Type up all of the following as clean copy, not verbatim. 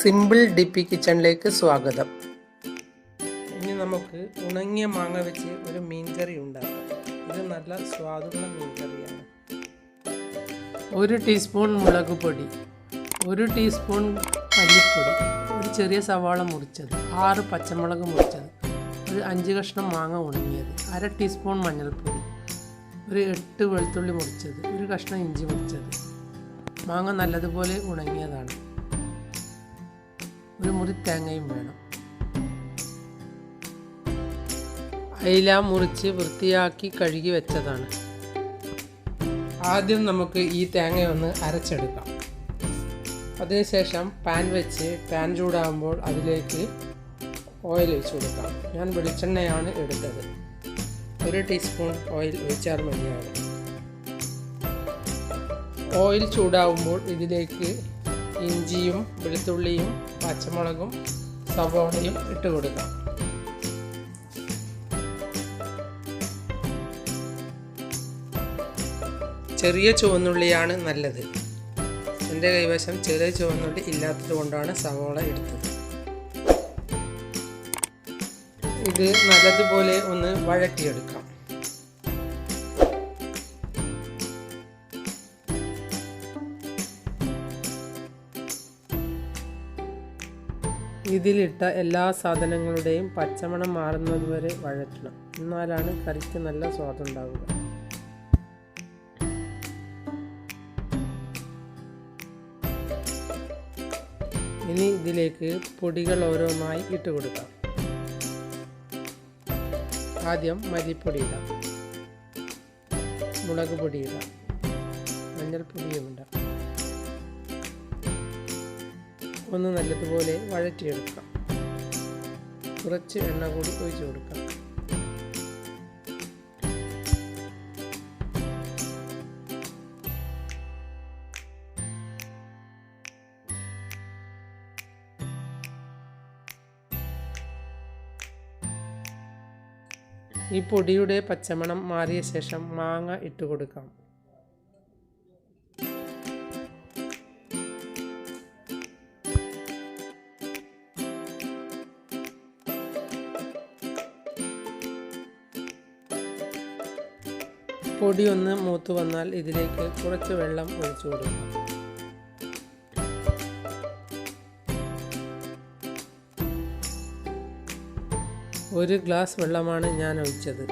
Simple ഡിപ്പി കിച്ചണിലേക്ക് സ്വാഗതം. ഇനി നമുക്ക് ഉണങ്ങിയ മാങ്ങ വെച്ച് ഒരു മീൻകറി ഉണ്ടാക്കാം. ഇത് നല്ല സ്വാദുള്ള മീൻകറിയാണ്. 1 ടീസ്പൂൺ മുളക് പൊടി, 1 ടീസ്പൂൺ മല്ലിപ്പൊടി, ഒരു ചെറിയ സവാള മുറിച്ചത്, 6 പച്ചമുളക് മുറിച്ചത്, ഒരു 5 കഷ്ണം മാങ്ങ ഉണങ്ങിയത്, 1/2 ടീസ്പൂൺ മഞ്ഞൾപ്പൊടി, ഒരു 8 വെളുത്തുള്ളി മുറിച്ചത്, ഒരു കഷ്ണം ഇഞ്ചി മുറിച്ചത്. മാങ്ങ നല്ലതുപോലെ ഉണങ്ങിയതാണ്. ഒരു മുറി തേങ്ങയും വേണം. അയില മുറിച്ച് വൃത്തിയാക്കി കഴുകി വെച്ചതാണ്. ആദ്യം നമുക്ക് ഈ തേങ്ങയൊന്ന് അരച്ചെടുക്കാം. അതിനുശേഷം പാൻ വെച്ച് പാൻ ചൂടാകുമ്പോൾ അതിലേക്ക് ഓയിൽ ഒഴിച്ച് കൊടുക്കാം. ഞാൻ വെളിച്ചെണ്ണയാണ് എടുത്തത്. 1 ടീസ്പൂൺ ഓയിൽ ഒഴിച്ചാൽ മതിയാകും. ഓയിൽ ചൂടാകുമ്പോൾ ഇതിലേക്ക് ഇഞ്ചിയും വെളുത്തുള്ളിയും പച്ചമുളകും സവാളയും ഇട്ട് കൊടുക്കാം. ചെറിയ ചുവന്നുള്ളിയാണ് നല്ലത്. എൻ്റെ കൈവശം ചെറിയ ചുവന്നുള്ളി ഇല്ലാത്തത് കൊണ്ടാണ് സവാള എടുത്തത്. ഇത് നല്ലതുപോലെ ഒന്ന് വഴറ്റിയെടുക്കാം. ഇതിലിട്ട എല്ലാ സാധനങ്ങളുടെയും പച്ചമണം മാറുന്നതുവരെ വഴറ്റണം. എന്നാലാണ് കറിക്ക് നല്ല സ്വാദുണ്ടാവുക. ഇനി ഇതിലേക്ക് പൊടികൾ ഓരോന്നായി ഇട്ട് കൊടുക്കാം. ആദ്യം മല്ലിപ്പൊടി ഇടാം, മുളക് പൊടി ഇടാം, മഞ്ഞൾപ്പൊടിയും ഇടാം. ഒന്ന് നല്ലതുപോലെ വഴറ്റിയെടുക്കാം. കുറച്ച് എണ്ണ കൂടി ഒഴിച്ച് കൊടുക്കാം. ഈ പൊടിയുടെ പച്ചമണം മാറിയ ശേഷം മാങ്ങ ഇട്ട് കൊടുക്കാം. പൊടി ഒന്ന് മൂത്ത് വന്നാൽ ഇതിലേക്ക് കുറച്ച് വെള്ളം ഒഴിച്ചു കൊടുക്കാം. ഒരു ഗ്ലാസ് വെള്ളമാണ് ഞാൻ ഒഴിച്ചത്.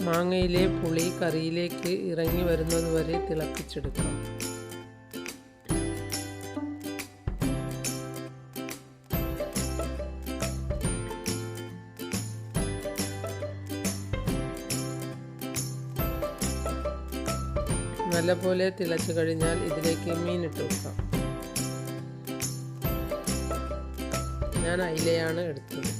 മാങ്ങയിലെ പുളി കറിയിലേക്ക് ഇറങ്ങി വരുന്നതുവരെ തിളപ്പിച്ചെടുക്കാം. നല്ലപോലെ തിളച്ചു കഴിഞ്ഞാൽ ഇതിലേക്ക് മീൻ ഇട്ട് കൊടുക്കാം. ഞാൻ അയിലയാണ് എടുത്തത്.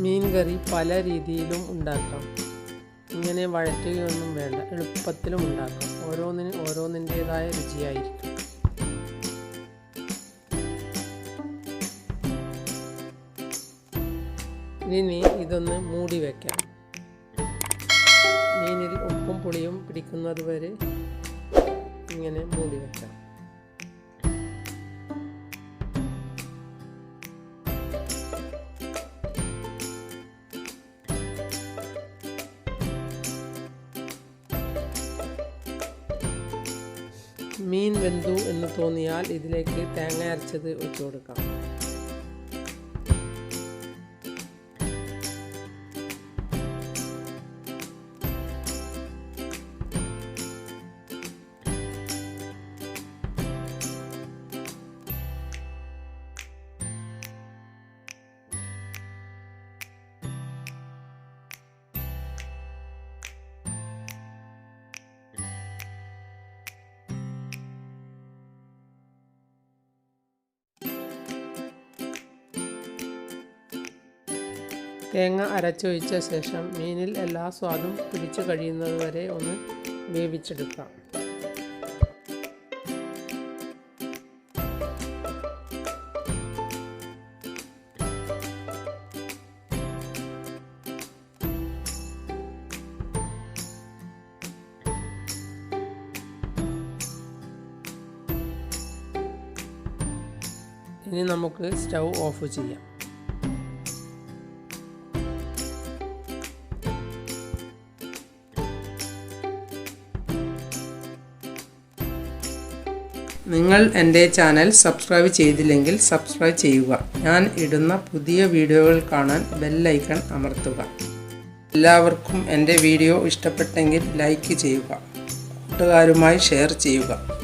മീൻ കറി പല രീതിയിലും ഉണ്ടാക്കാം. ഇങ്ങനെ വഴറ്റുകയൊന്നും വേണ്ട, എളുപ്പത്തിലും ഉണ്ടാക്കാം. ഓരോന്നിനും ഓരോന്നിൻ്റേതായ രുചിയായിരിക്കും. ഇനി ഇതൊന്ന് മൂടി വയ്ക്കാം. മീനിൽ ഉപ്പും പുളിയും പിടിക്കുന്നത് വരെ ഇങ്ങനെ മൂടി വയ്ക്കാം. മീൻ വെന്തു എന്ന് തോന്നിയാൽ ഇതിലേക്ക് തേങ്ങ അരച്ചത് ഒഴിച്ചു കൊടുക്കാം. തേങ്ങ അരച്ചൊഴിച്ച ശേഷം മീനിൽ എല്ലാ സ്വാദും പിടിച്ചു കഴിയുന്നതുവരെ ഒന്ന് വേവിച്ചെടുക്കാം. ഇനി നമുക്ക് സ്റ്റൗ ഓഫ് ചെയ്യാം. നിങ്ങൾ എൻ്റെ ചാനൽ സബ്സ്ക്രൈബ് ചെയ്തില്ലെങ്കിൽ സബ്സ്ക്രൈബ് ചെയ്യുക. ഞാൻ ഇടുന്ന പുതിയ വീഡിയോകൾ കാണാൻ ബെൽ ഐക്കൺ അമർത്തുക. എല്ലാവർക്കും എൻ്റെ വീഡിയോ ഇഷ്ടപ്പെട്ടെങ്കിൽ ലൈക്ക് ചെയ്യുക. കൂട്ടുകാരുമായി ഷെയർ ചെയ്യുക.